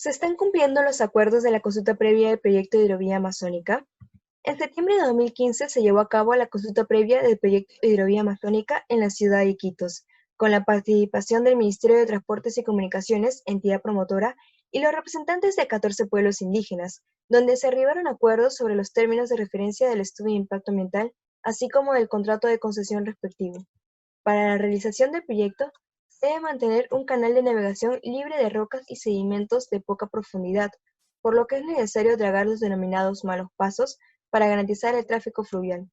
¿Se están cumpliendo los acuerdos de la consulta previa del proyecto de hidrovía amazónica? En septiembre de 2015 se llevó a cabo la consulta previa del proyecto de hidrovía amazónica en la ciudad de Iquitos, con la participación del Ministerio de Transportes y Comunicaciones, entidad promotora, y los representantes de 14 pueblos indígenas, donde se arribaron a acuerdos sobre los términos de referencia del estudio de impacto ambiental, así como del contrato de concesión respectivo. Para la realización del proyecto, se debe mantener un canal de navegación libre de rocas y sedimentos de poca profundidad, por lo que es necesario dragar los denominados malos pasos para garantizar el tráfico fluvial.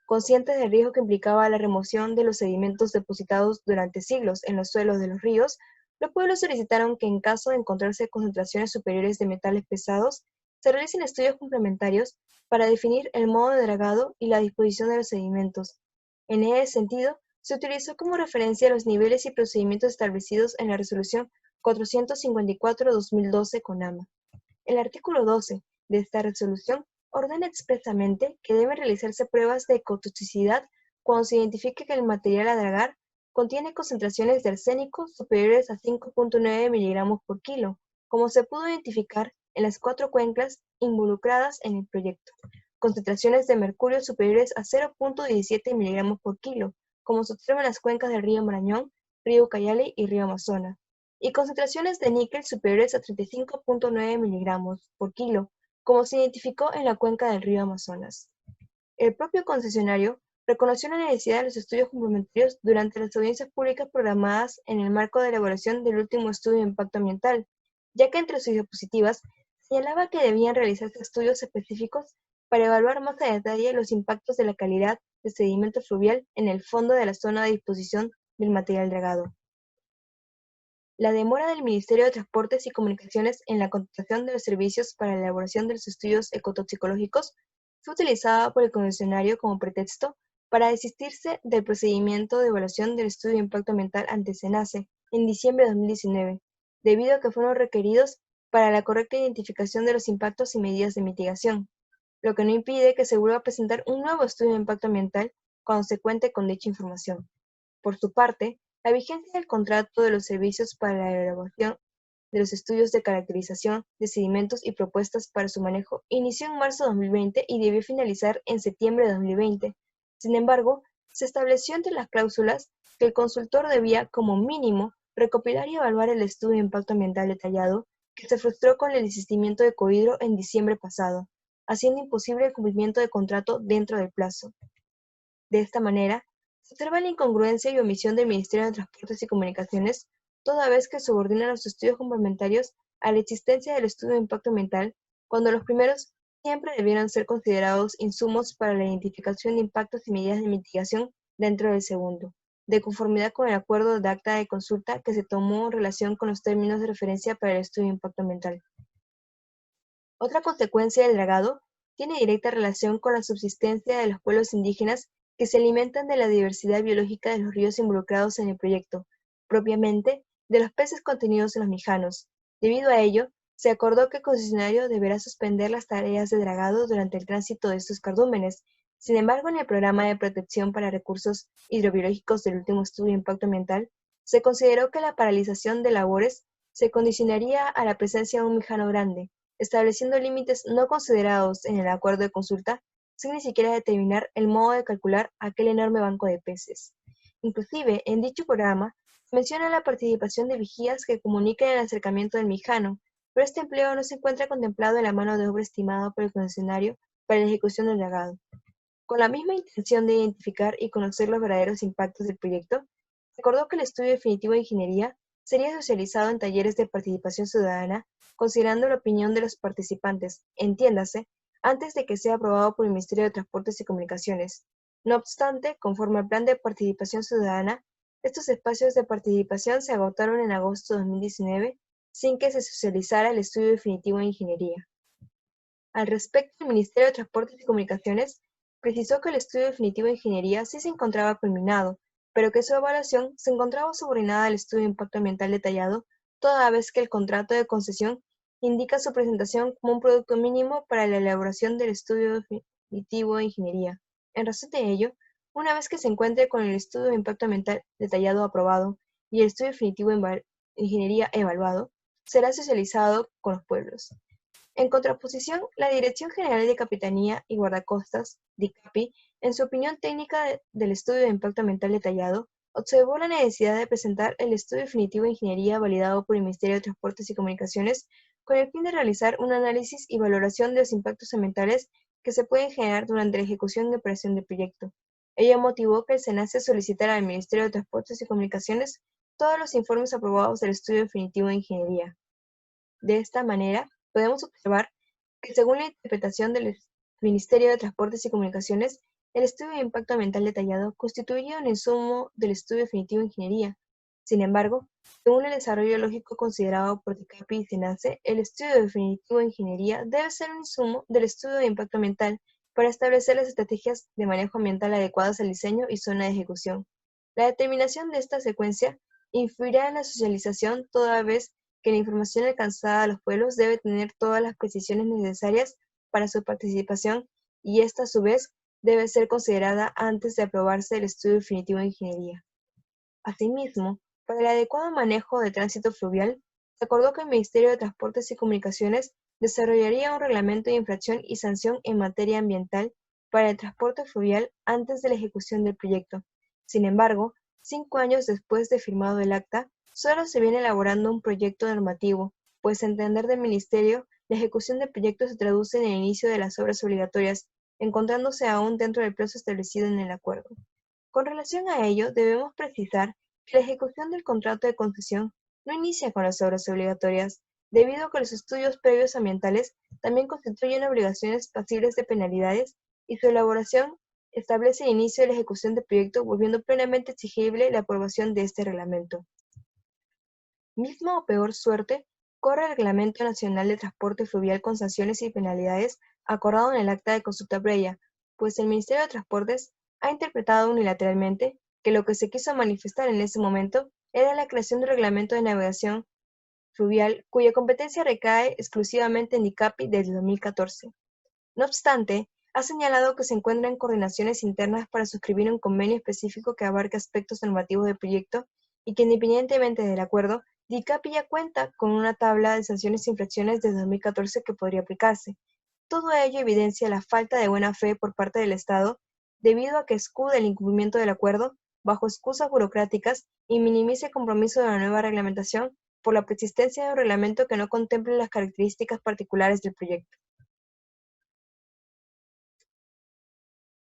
Conscientes del riesgo que implicaba la remoción de los sedimentos depositados durante siglos en los suelos de los ríos, los pueblos solicitaron que en caso de encontrarse concentraciones superiores de metales pesados, se realicen estudios complementarios para definir el modo de dragado y la disposición de los sedimentos. En ese sentido, se utilizó como referencia los niveles y procedimientos establecidos en la Resolución 454-2012 CONAMA. El artículo 12 de esta resolución ordena expresamente que deben realizarse pruebas de ecotoxicidad cuando se identifique que el material a dragar contiene concentraciones de arsénico superiores a 5.9 miligramos por kilo, como se pudo identificar en las 4 cuencas involucradas en el proyecto. Concentraciones de mercurio superiores a 0.17 miligramos por kilo, como se observa en las cuencas del río Marañón, río Ucayali y río Amazonas, y concentraciones de níquel superiores a 35.9 miligramos por kilo, como se identificó en la cuenca del río Amazonas. El propio concesionario reconoció la necesidad de los estudios complementarios durante las audiencias públicas programadas en el marco de la elaboración del último estudio de impacto ambiental, ya que entre sus diapositivas señalaba que debían realizarse estudios específicos para evaluar más a detalle los impactos de la calidad de sedimento fluvial en el fondo de la zona de disposición del material dragado. La demora del Ministerio de Transportes y Comunicaciones en la contratación de los servicios para la elaboración de los estudios ecotoxicológicos fue utilizada por el concesionario como pretexto para desistirse del procedimiento de evaluación del estudio de impacto ambiental ante SENACE en diciembre de 2019, debido a que fueron requeridos para la correcta identificación de los impactos y medidas de mitigación, lo que no impide que se vuelva a presentar un nuevo estudio de impacto ambiental cuando se cuente con dicha información. Por su parte, la vigencia del contrato de los servicios para la elaboración de los estudios de caracterización de sedimentos y propuestas para su manejo inició en marzo de 2020 y debió finalizar en septiembre de 2020. Sin embargo, se estableció entre las cláusulas que el consultor debía, como mínimo, recopilar y evaluar el estudio de impacto ambiental detallado, que se frustró con el desistimiento de Cohidro en diciembre pasado, haciendo imposible el cumplimiento del contrato dentro del plazo. De esta manera, se observa la incongruencia y omisión del Ministerio de Transportes y Comunicaciones, toda vez que subordina los estudios complementarios a la existencia del estudio de impacto ambiental, cuando los primeros siempre debieran ser considerados insumos para la identificación de impactos y medidas de mitigación dentro del segundo, de conformidad con el acuerdo de acta de consulta que se tomó en relación con los términos de referencia para el estudio de impacto ambiental. Otra consecuencia del dragado tiene directa relación con la subsistencia de los pueblos indígenas que se alimentan de la diversidad biológica de los ríos involucrados en el proyecto, propiamente de los peces contenidos en los mijanos. Debido a ello, se acordó que el concesionario deberá suspender las tareas de dragado durante el tránsito de estos cardúmenes. Sin embargo, en el programa de protección para recursos hidrobiológicos del último estudio de impacto ambiental, se consideró que la paralización de labores se condicionaría a la presencia de un mijano grande, estableciendo límites no considerados en el acuerdo de consulta, sin ni siquiera determinar el modo de calcular aquel enorme banco de peces. Inclusive, en dicho programa, se menciona la participación de vigías que comuniquen el acercamiento del mijano, pero este empleo no se encuentra contemplado en la mano de obra estimada por el concesionario para la ejecución del dragado. Con la misma intención de identificar y conocer los verdaderos impactos del proyecto, se acordó que el estudio definitivo de ingeniería sería socializado en talleres de participación ciudadana, considerando la opinión de los participantes, entiéndase, antes de que sea aprobado por el Ministerio de Transportes y Comunicaciones. No obstante, conforme al plan de participación ciudadana, estos espacios de participación se agotaron en agosto de 2019 sin que se socializara el estudio definitivo de ingeniería. Al respecto, el Ministerio de Transportes y Comunicaciones precisó que el estudio definitivo de ingeniería sí se encontraba culminado, pero que su evaluación se encontraba subordinada al estudio de impacto ambiental detallado, toda vez que el contrato de concesión indica su presentación como un producto mínimo para la elaboración del estudio definitivo de ingeniería. En razón de ello, una vez que se encuentre con el estudio de impacto ambiental detallado aprobado y el estudio definitivo de ingeniería evaluado, será socializado con los pueblos. En contraposición, la Dirección General de Capitanía y Guardacostas, DICAPI, en su opinión técnica del estudio de impacto ambiental detallado, observó la necesidad de presentar el estudio definitivo de ingeniería validado por el Ministerio de Transportes y Comunicaciones con el fin de realizar un análisis y valoración de los impactos ambientales que se pueden generar durante la ejecución y operación del proyecto. Ello motivó que el SENACE solicitara al Ministerio de Transportes y Comunicaciones todos los informes aprobados del estudio definitivo de ingeniería. De esta manera, podemos observar que según la interpretación del Ministerio de Transportes y Comunicaciones, el estudio de impacto ambiental detallado constituye un insumo del estudio definitivo de ingeniería. Sin embargo, según el desarrollo lógico considerado por DICAPI y SENACE, el estudio definitivo de ingeniería debe ser un insumo del estudio de impacto ambiental para establecer las estrategias de manejo ambiental adecuadas al diseño y zona de ejecución. La determinación de esta secuencia influirá en la socialización toda vez que la información alcanzada a los pueblos debe tener todas las precisiones necesarias para su participación y esta a su vez debe ser considerada antes de aprobarse el estudio definitivo de ingeniería. Asimismo, para el adecuado manejo del tránsito fluvial, se acordó que el Ministerio de Transportes y Comunicaciones desarrollaría un reglamento de infracción y sanción en materia ambiental para el transporte fluvial antes de la ejecución del proyecto. Sin embargo, 5 años después de firmado el acta, solo se viene elaborando un proyecto normativo, pues a entender del Ministerio, la ejecución del proyecto se traduce en el inicio de las obras obligatorias, encontrándose aún dentro del plazo establecido en el acuerdo. Con relación a ello, debemos precisar que la ejecución del contrato de concesión no inicia con las obras obligatorias, debido a que los estudios previos ambientales también constituyen obligaciones pasibles de penalidades y su elaboración establece el inicio de la ejecución del proyecto, volviendo plenamente exigible la aprobación de este reglamento. Misma o peor suerte corre el Reglamento Nacional de Transporte Fluvial con sanciones y penalidades acordado en el Acta de Consulta previa, pues el Ministerio de Transportes ha interpretado unilateralmente que lo que se quiso manifestar en ese momento era la creación de un reglamento de navegación fluvial cuya competencia recae exclusivamente en DICAPI desde 2014. No obstante, ha señalado que se encuentran coordinaciones internas para suscribir un convenio específico que abarque aspectos normativos del proyecto y que independientemente del acuerdo, DICAPI ya cuenta con una tabla de sanciones e infracciones desde 2014 que podría aplicarse. Todo ello evidencia la falta de buena fe por parte del Estado, debido a que escude el incumplimiento del acuerdo bajo excusas burocráticas y minimiza el compromiso de la nueva reglamentación por la persistencia de un reglamento que no contemple las características particulares del proyecto.